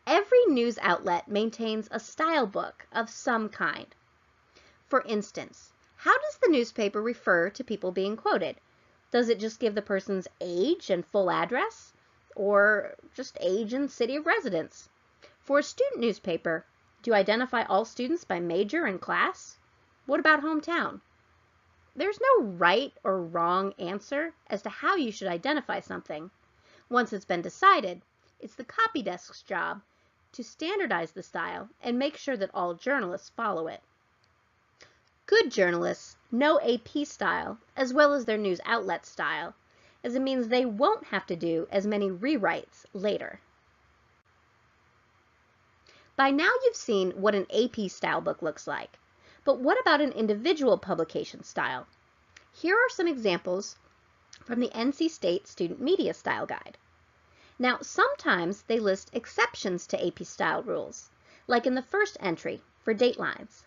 Every news outlet maintains a style book of some kind. For instance, how does the newspaper refer to people being quoted? Does it just give the person's age and full address, or just age and city of residence? For a student newspaper, do you identify all students by major and class? What about hometown? There's no right or wrong answer as to how you should identify something. Once it's been decided, it's the copy desk's job to standardize the style and make sure that all journalists follow it. Good journalists know AP style as well as their news outlet style, as it means they won't have to do as many rewrites later. By now you've seen what an AP style book looks like, but what about an individual publication style? Here are some examples from the NC State Student Media Style Guide. Now, sometimes they list exceptions to AP style rules, like in the first entry for datelines.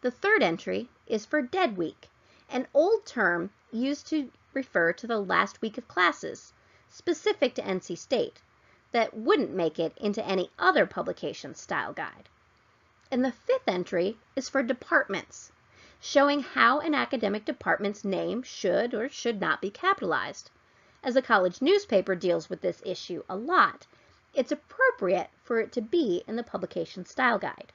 The third entry is for dead week, an old term used to refer to the last week of classes, specific to NC State, that wouldn't make it into any other publication style guide. And the fifth entry is for departments, showing how an academic department's name should or should not be capitalized. As a college newspaper deals with this issue a lot, it's appropriate for it to be in the publication style guide.